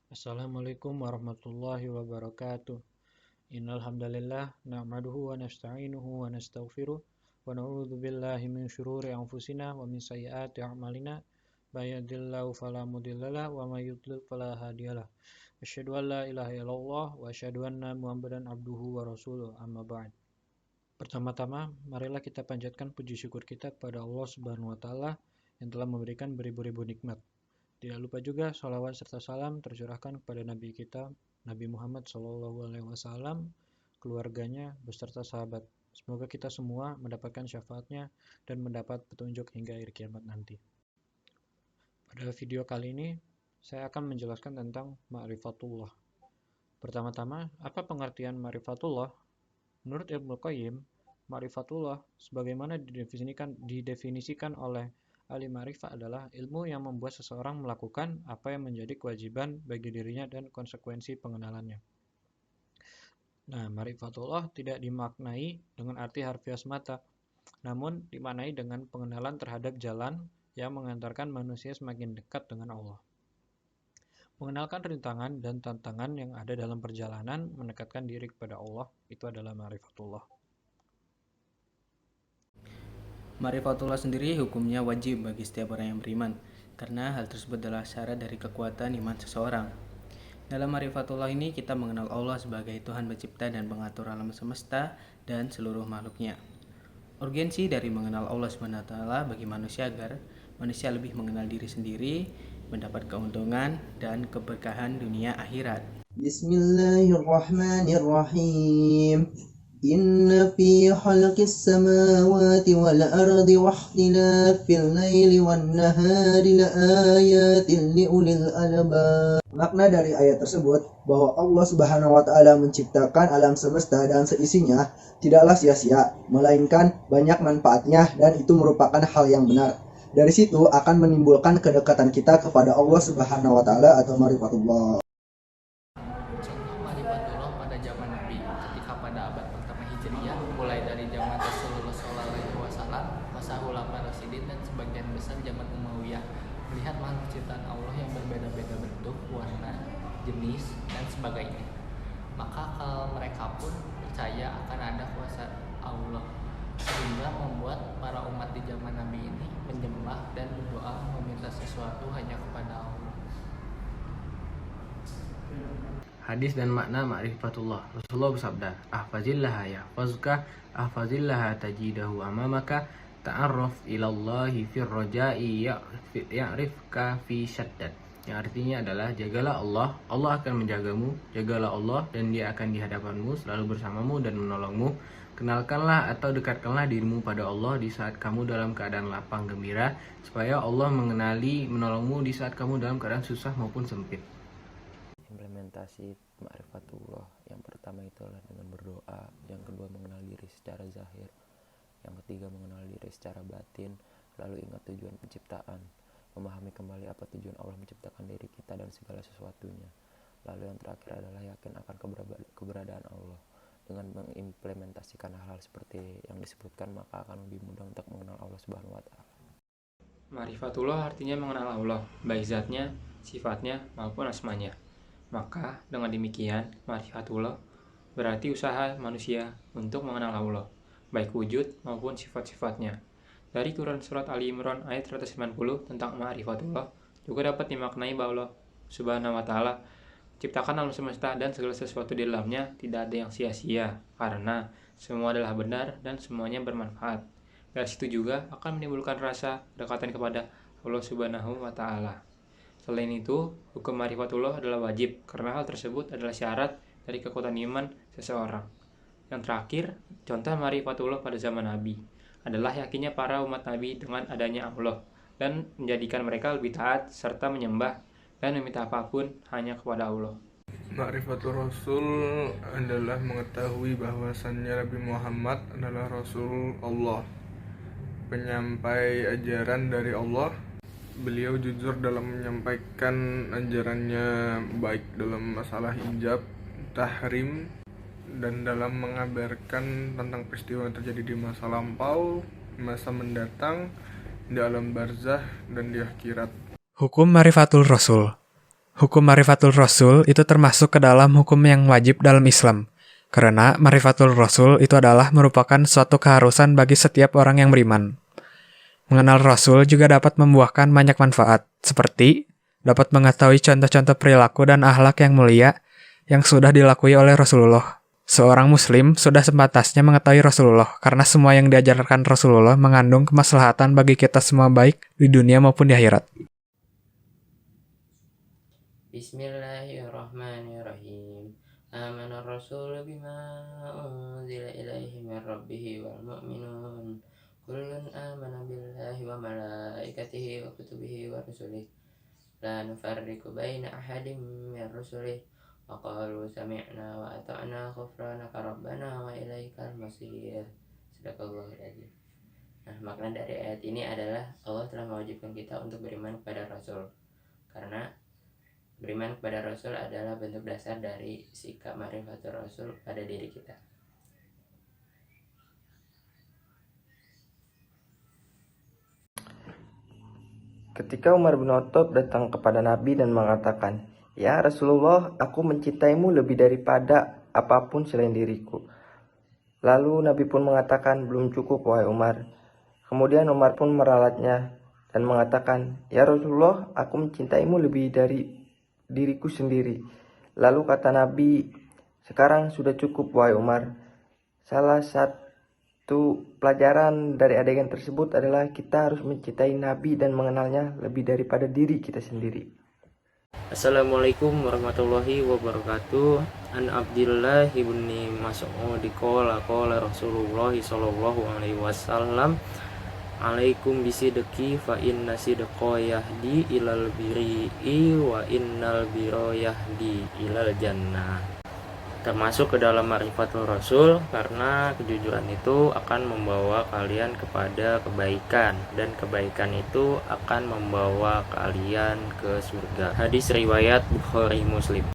Assalamualaikum warahmatullahi wabarakatuh. Innal hamdalillah nahmaduhu wa nasta'inuhu wa nastaghfiruh wa na'udzu billahi min syururi anfusina wa min sayyiati a'malina. May yahdihillahu fala mudhillalah wa may yudlil fala hadiyalah. Asyhadu an la ilaha illallah wa asyhadu anna Muhammadan abduhu wa rasuluh. Amma ba'd. Pertama-tama, marilah kita panjatkan puji syukur kita kepada Allah Subhanahu wa taala yang telah memberikan beribu-ribu nikmat. Tidak lupa juga sholawat serta salam tercurahkan kepada Nabi kita, Nabi Muhammad SAW, keluarganya, beserta sahabat. Semoga kita semua mendapatkan syafaatnya dan mendapat petunjuk hingga akhir kiamat nanti. Pada video kali ini, saya akan menjelaskan tentang ma'rifatullah. Pertama-tama, apa pengertian ma'rifatullah? Menurut Ibnu Qayyim, ma'rifatullah sebagaimana didefinisikan oleh ahli ma'rifah adalah ilmu yang membuat seseorang melakukan apa yang menjadi kewajiban bagi dirinya dan konsekuensi pengenalannya. Nah, ma'rifatullah tidak dimaknai dengan arti harfiah semata, namun dimaknai dengan pengenalan terhadap jalan yang mengantarkan manusia semakin dekat dengan Allah. Mengenalkan rintangan dan tantangan yang ada dalam perjalanan mendekatkan diri kepada Allah, itu adalah ma'rifatullah. Ma'rifatullah sendiri hukumnya wajib bagi setiap orang yang beriman, karena hal tersebut adalah syarat dari kekuatan iman seseorang. Dalam ma'rifatullah ini kita mengenal Allah sebagai Tuhan pencipta dan pengatur alam semesta dan seluruh makhluknya. Urgensi dari mengenal Allah SWT bagi manusia agar manusia lebih mengenal diri sendiri, mendapat keuntungan dan keberkahan dunia akhirat. Bismillahirrahmanirrahim. Inna fi khalqis samawati wal ardi wa ikhtilafil laili wan nahari laayatin liulil albab. Makna dari ayat tersebut bahwa Allah Subhanahu wa taala menciptakan alam semesta dan seisinya tidaklah sia-sia, melainkan banyak manfaatnya dan itu merupakan hal yang benar. Dari situ akan menimbulkan kedekatan kita kepada Allah Subhanahu wa taala atau ma'rifatullah. Ma'rifatullah pada zaman Nabi ketika pada abad pertama Hijriyah, mulai dari zaman Rasulullah SAW, masa Khulafaur Rasyidin dan sebagian besar zaman Umayyah, melihat makhluk ciptaan Allah yang berbeda-beda bentuk, warna, jenis, dan sebagainya. Maka mereka pun percaya akan ada kuasa Allah, sehingga membuat para umat di zaman Nabi ini menyembah dan berdoa meminta sesuatu hanya kepada Allah. Hadis dan makna ma'rifatullah. Rasulullah bersabda, "Ahfazillaha yahfazka, ahfazillaha tajidahu amamaka, ta'arraf ilallahi fir raja'i ya'rifka fi syaddat." Yang artinya adalah jagalah Allah, Allah akan menjagamu, jagalah Allah dan Dia akan di hadapanmu, selalu bersamamu dan menolongmu. Kenalkanlah atau dekatkanlah dirimu pada Allah di saat kamu dalam keadaan lapang gembira, supaya Allah menolongmu di saat kamu dalam keadaan susah maupun sempit. Implementasi ma'rifatullah yang pertama itulah dengan berdoa, yang kedua mengenal diri secara zahir, yang ketiga mengenal diri secara batin, lalu ingat tujuan penciptaan, memahami kembali apa tujuan Allah menciptakan diri kita dan segala sesuatunya, lalu yang terakhir adalah yakin akan keberadaan Allah. Dengan mengimplementasikan hal-hal seperti yang disebutkan, maka akan lebih mudah untuk mengenal Allah Subhanahu wa taala. Ma'rifatullah artinya mengenal Allah, baik zatnya, sifatnya, maupun asmanya. Maka dengan demikian, ma'rifatullah berarti usaha manusia untuk mengenal Allah, baik wujud maupun sifat-sifatnya. Dari Quran Surat Ali Imran ayat 190 tentang ma'rifatullah juga dapat dimaknai bahwa Allah Subhanahu wa Ta'ala ciptakan alam semesta dan segala sesuatu di dalamnya tidak ada yang sia-sia, karena semua adalah benar dan semuanya bermanfaat. Dari situ juga akan menimbulkan rasa kedekatan kepada Allah Subhanahu wa Ta'ala. Selain itu, hukum ma'rifatullah adalah wajib karena hal tersebut adalah syarat dari kekuatan iman seseorang. Yang terakhir, contoh ma'rifatullah pada zaman Nabi adalah yakinnya para umat Nabi dengan adanya Allah dan menjadikan mereka lebih taat serta menyembah dan meminta apapun hanya kepada Allah. Ma'rifatul Rasul adalah mengetahui bahwasannya Nabi Muhammad adalah Rasul Allah, penyampai ajaran dari Allah. Beliau jujur dalam menyampaikan ajarannya, baik dalam masalah hijab, tahrim, dan dalam mengabarkan tentang peristiwa yang terjadi di masa lampau, masa mendatang, di alam barzah, dan di akhirat. Hukum Ma'rifatul Rasul. Hukum Ma'rifatul Rasul itu termasuk ke dalam hukum yang wajib dalam Islam. Karena Ma'rifatul Rasul itu adalah merupakan suatu keharusan bagi setiap orang yang beriman. Mengenal Rasul juga dapat membuahkan banyak manfaat, seperti dapat mengetahui contoh-contoh perilaku dan akhlak yang mulia yang sudah dilakui oleh Rasulullah. Seorang Muslim sudah sepantasnya mengetahui Rasulullah, karena semua yang diajarkan Rasulullah mengandung kemaslahatan bagi kita semua baik di dunia maupun di akhirat. Bismillahirrahmanirrahim. Amanar Rasul bima unzila ilaihi min rabbih wal mu'minun. Kullun amana billahi wa malaikatihi wa kutubihi wa rusulihi. La nufarriqu baina ahadin min rusulihi. Wa qalu sami'na wa ata'na ghufranaka rabbana wa ilaikal masir. Sadaqallahul adzim. Nah, makna dari ayat ini adalah Allah telah mewajibkan kita untuk beriman kepada Rasul. Karena beriman kepada Rasul adalah bentuk dasar dari sikap Ma'rifatul Rasul pada diri kita. Ketika Umar bin Khattab datang kepada Nabi dan mengatakan, "Ya Rasulullah, aku mencintaimu lebih daripada apapun selain diriku." Lalu Nabi pun mengatakan, "Belum cukup wahai Umar." Kemudian Umar pun meralatnya dan mengatakan, "Ya Rasulullah, aku mencintaimu lebih dari diriku sendiri." Lalu kata Nabi, "Sekarang sudah cukup wahai Umar." Salah satu pelajaran dari adegan tersebut adalah kita harus mencintai Nabi dan mengenalnya lebih daripada diri kita sendiri. Assalamualaikum warahmatullahi wabarakatuh. An Abdillah ibni Mas'ud qala Rasulullah sallallahu alaihi wasallam, "Alaikum bisidqi fa inna sidqa yahdi ilal birri wa innal birra yahdi ilal jannah." Termasuk ke dalam Ma'rifatul Rasul, karena kejujuran itu akan membawa kalian kepada kebaikan, dan kebaikan itu akan membawa kalian ke surga. Hadis riwayat Bukhari Muslim.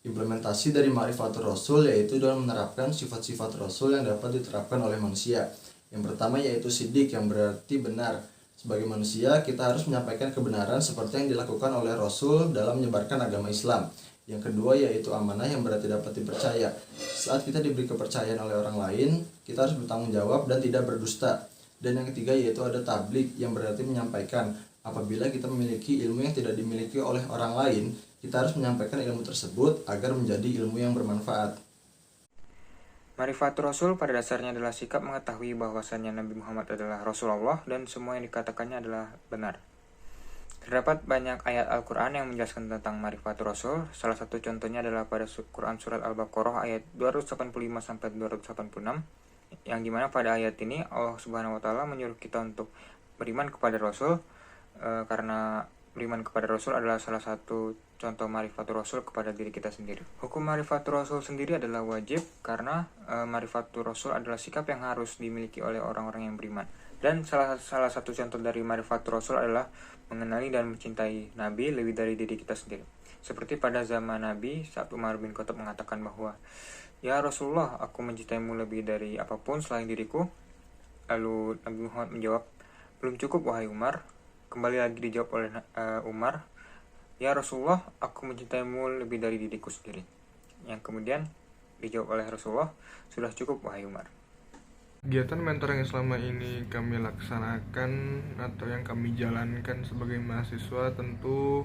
Implementasi dari Ma'rifatul Rasul yaitu dalam menerapkan sifat-sifat Rasul yang dapat diterapkan oleh manusia. Yang pertama yaitu sidik, yang berarti benar. Sebagai manusia, kita harus menyampaikan kebenaran seperti yang dilakukan oleh Rasul dalam menyebarkan agama Islam. Yang kedua yaitu amanah, yang berarti dapat dipercaya. Saat kita diberi kepercayaan oleh orang lain, kita harus bertanggung jawab dan tidak berdusta. Dan yang ketiga yaitu ada tablik, yang berarti menyampaikan. Apabila kita memiliki ilmu yang tidak dimiliki oleh orang lain, kita harus menyampaikan ilmu tersebut agar menjadi ilmu yang bermanfaat. Ma'rifatul Rasul pada dasarnya adalah sikap mengetahui bahwasannya Nabi Muhammad adalah Rasulullah dan semua yang dikatakannya adalah benar. Terdapat banyak ayat Al-Quran yang menjelaskan tentang Ma'rifatul Rasul. Salah satu contohnya adalah pada Quran Surat Al-Baqarah ayat 285-286, yang dimana pada ayat ini Allah Subhanahu Wa Taala menyuruh kita untuk beriman kepada Rasul, karena beriman kepada Rasul adalah salah satu contoh Ma'rifatul Rasul kepada diri kita sendiri. Hukum Ma'rifatul Rasul sendiri adalah wajib, karena Ma'rifatul Rasul adalah sikap yang harus dimiliki oleh orang-orang yang beriman. Dan salah satu contoh dari Ma'rifatul Rasul adalah mengenali dan mencintai Nabi lebih dari diri kita sendiri. Seperti pada zaman Nabi, saat Umar bin Khattab mengatakan bahwa, "Ya Rasulullah, aku mencintaimu lebih dari apapun selain diriku." Lalu Nabi Muhammad menjawab, "Belum cukup wahai Umar." Kembali lagi dijawab oleh Umar, "Ya Rasulullah, aku mencintaimu lebih dari diriku sendiri." Yang kemudian dijawab oleh Rasulullah, "Sudah cukup wahai Umar." Kegiatan mentoring yang selama ini kami laksanakan atau yang kami jalankan sebagai mahasiswa tentu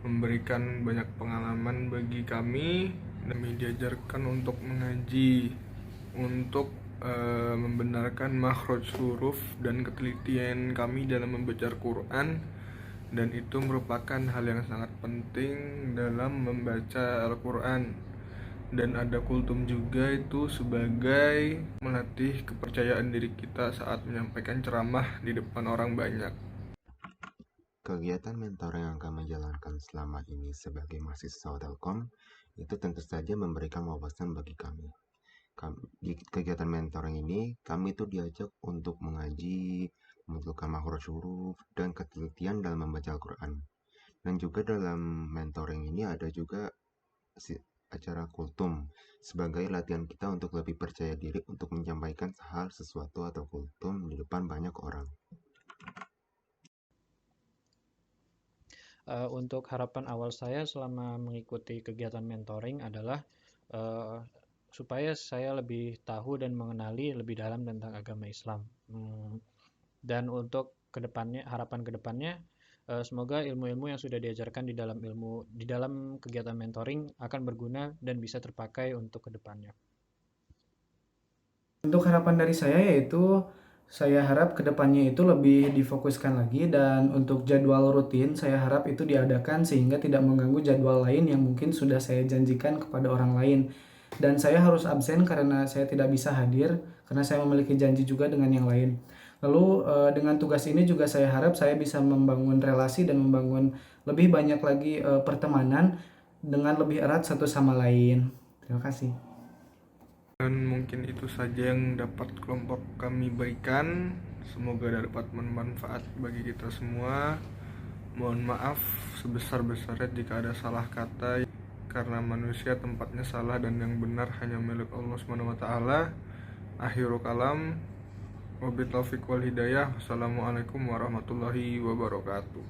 memberikan banyak pengalaman bagi kami. Kami diajarkan untuk mengaji, untuk membenarkan makhraj huruf dan ketelitian kami dalam membaca Al-Quran, dan itu merupakan hal yang sangat penting dalam membaca Al-Quran. Dan ada kultum juga, itu sebagai melatih kepercayaan diri kita saat menyampaikan ceramah di depan orang banyak. Kegiatan mentoring yang kami jalankan selama ini sebagai mahasiswa Telkom itu tentu saja memberikan wawasan bagi kami. Di kegiatan mentoring ini, kami itu diajak untuk mengaji, membentukkan makhraj huruf, dan ketelitian dalam membaca Al-Quran. Dan juga dalam mentoring ini ada juga acara kultum sebagai latihan kita untuk lebih percaya diri untuk menyampaikan hal sesuatu atau kultum di depan banyak orang. Untuk harapan awal saya selama mengikuti kegiatan mentoring adalah supaya saya lebih tahu dan mengenali lebih dalam tentang agama Islam. Dan untuk harapan kedepannya, semoga ilmu-ilmu yang sudah diajarkan di dalam kegiatan mentoring akan berguna dan bisa terpakai untuk kedepannya. Untuk harapan dari saya yaitu saya harap kedepannya itu lebih difokuskan lagi, dan untuk jadwal rutin saya harap itu diadakan sehingga tidak mengganggu jadwal lain yang mungkin sudah saya janjikan kepada orang lain. Dan saya harus absen karena saya tidak bisa hadir karena saya memiliki janji juga dengan yang lain. Lalu dengan tugas ini juga saya harap saya bisa membangun relasi dan membangun lebih banyak lagi pertemanan dengan lebih erat satu sama lain. Terima kasih. Dan mungkin itu saja yang dapat kelompok kami berikan. Semoga dapat bermanfaat bagi kita semua. Mohon maaf sebesar-besarnya jika ada salah kata, karena manusia tempatnya salah dan yang benar hanya milik Allah SWT. Akhirul kalam, wabillahi taufiq wal hidayah. Wassalamualaikum warahmatullahi wabarakatuh.